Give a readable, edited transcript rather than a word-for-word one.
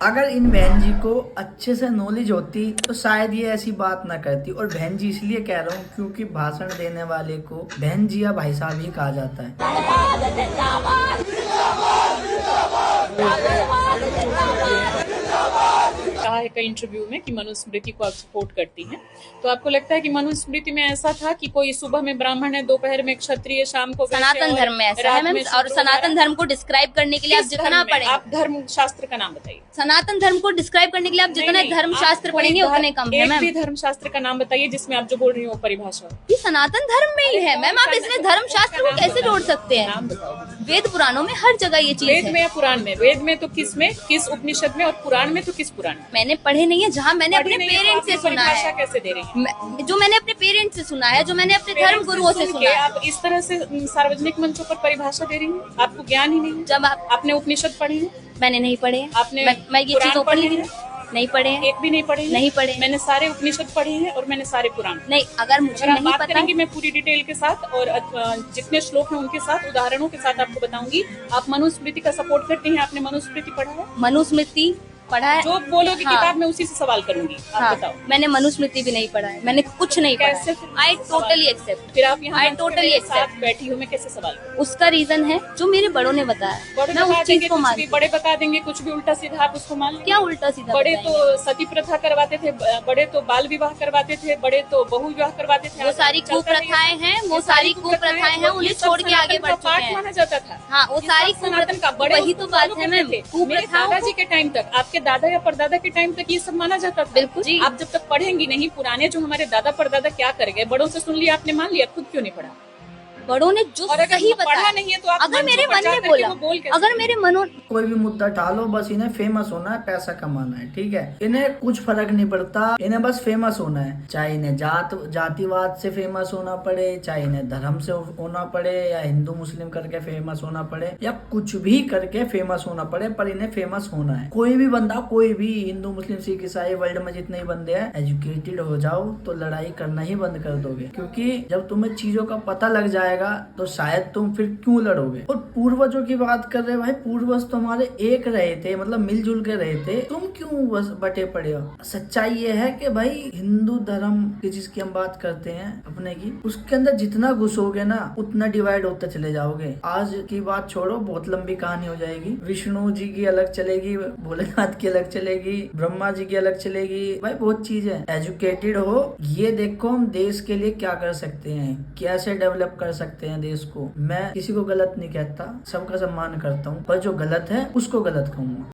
अगर इन बहन जी को अच्छे से नॉलेज होती तो शायद ये ऐसी बात ना करती। और बहन जी इसलिए कह रहा हूँ क्योंकि भाषण देने वाले को बहन जी या भाई साहब ही कहा जाता है। कहा है कई इंटरव्यू में कि मनुस्मृति को आप सपोर्ट करती हैं, तो आपको लगता है कि मनुस्मृति में ऐसा था कि कोई सुबह में ब्राह्मण है, दोपहर में क्षत्रिय, शाम को वैश्य सनातन और धर्म में ऐसा है रात मैम। में और शूद्र सनातन वगैरह? धर्म को डिस्क्राइब करने के लिए आप किस जितना धर्म में? पढ़ेंगे, आप धर्म शास्त्र का नाम बताइए। सनातन धर्म को डिस्क्राइब करने के लिए आप जितने धर्म शास्त्र पढ़ेंगे उतने कम है एक मैम। भी धर्म शास्त्र का नाम बताइए जिसमें आप जो बोल रही हो परिभाषा हो। ये सनातन धर्म में ही है मैम। आप इसमें धर्म शास्त्र को कैसे जोड़ सकते हैं? नाम बताओ। वेद पुराणों में हर जगह ये चीज वेद है। में या पुराण में? वेद में तो किस में, किस उपनिषद में, और पुराण में तो किस पुराण में? मैंने पढ़े नहीं है, जहाँ मैंने अपने पढ़ी नहीं है, तो पेरेंट्स आप से सुना परिभाषा है, कैसे दे रही हैं? जो मैंने अपने पेरेंट्स से सुना है, जो मैंने अपने धर्म गुरुओं से सुन सुना के है। आप इस तरह से सार्वजनिक मंचों पर परिभाषा दे रही हैं? आपको ज्ञान ही नहीं। जब आपने उपनिषद पढ़ी है? मैंने नहीं पढ़े हैं। आपने मैं ये पुराण चीज ओपनली पढ़े हैं? नहीं पढ़े हैं। एक भी नहीं पढ़े हैं? नहीं पढ़े। मैंने सारे उपनिषद पढ़े हैं और मैंने सारे पुराण। नहीं, अगर मुझे अगर आप नहीं बात पता, करेंगे मैं पूरी डिटेल के साथ और जितने श्लोक हैं उनके साथ उदाहरणों के साथ आपको बताऊंगी। आप मनुस्मृति का सपोर्ट करती हैं? आपने मनुस्मृति पढ़ा है? मनुस्मृति पढ़ा है। जो बोलोगी हाँ। किताब में उसी से सवाल करूंगी। आप हाँ, बताओ। मैंने मनुस्मृति भी नहीं पढ़ा है, मैंने कुछ नहीं पढ़ा कैसे? है। I totally accept. फिर आप यहाँ I मंच पे totally मेरे accept। साथ बैठी हूँ, मैं कैसे सवाल करूँ? उसका रीजन है जो मेरे बड़ों ने बताया, बड़े मैं बता उस देंगे चीज को कुछ भी, मानती हूँ। बड़े बता देंगे कुछ भी उल्टा सीधा, आप उसको मान लेंगे? क्या उल्टा सीधा बड़े बताएंगे? तो सती प्रथा करवाते थे, बड़े तो बाल विवाह करवाते थे, बड़े तो बहु विवाह करवाते थे। वो सारी कुप्रथाएं हैं, वो सारी कुप्रथाएं हैं, उन्हें छोड़ के आगे बढ़ चुके हैं। माना जाता था। हाँ, वो सारी सनातन का बड़े वही तो बात है मैम। मेरे कुप्रथाओं दादाजी के टाइम तक, आपके दादा या परदादा के टाइम तक ये सब माना जाता था। बिल्कुल जी। आप जब तक पढ़ेंगी नहीं पुराने जो हमारे दादा परदादा क्या कर गए, बड़ों से सुन लिया आपने, मान लिया, खुद क्यों नहीं पढ़ा? बड़ों ने जो और अगर सही पढ़ा बताया, नहीं है तो आप अगर मेरे मंचों पर मन जा में करके बोला, वो बोल कैसे अगर मेरे मनो कोई भी मुद्दा टालो, बस इन्हें फेमस होना है, पैसा कमाना है, ठीक है। इन्हें कुछ फर्क नहीं पड़ता, इन्हें बस फेमस होना है। चाहे इन्हें जातिवाद से फेमस होना पड़े, चाहे इन्हें धर्म से होना पड़े, या हिंदू मुस्लिम करके फेमस होना पड़े, या कुछ भी करके फेमस होना पड़े, पर इन्हें फेमस होना है। कोई भी बंदा, कोई भी हिंदू मुस्लिम सिख ईसाई वर्ल्ड में जितने ही बंदे हैं, एजुकेटेड हो जाओ तो लड़ाई करना ही बंद कर दोगे। क्योंकि जब तुम्हें चीजों का पता लग जाएगा तो शायद तुम फिर क्यों लड़ोगे। और पूर्वजों की बात कर रहे भाई, पूर्वज तो हमारे एक रहे थे, मतलब मिलजुल के रहे थे, तुम क्यों बस बटे पड़े हो। सच्चाई ये है कि भाई हिंदू धर्म की जिसकी हम बात करते हैं अपने की, उसके अंदर जितना घुसोगे ना उतना डिवाइड होते चले जाओगे। आज की बात छोड़ो, बहुत लंबी कहानी हो जाएगी। विष्णु जी की अलग चलेगी, भोलेनाथ की अलग चलेगी, ब्रह्मा जी की अलग चलेगी, भाई बहुत चीज है। एजुकेटेड हो, ये देखो हम देश के लिए क्या कर सकते हैं, कैसे डेवलप कर सकते हैं देश को। मैं किसी को गलत नहीं कहता, सबका सम्मान करता हूँ, पर जो गलत है उसको गलत कहूंगा।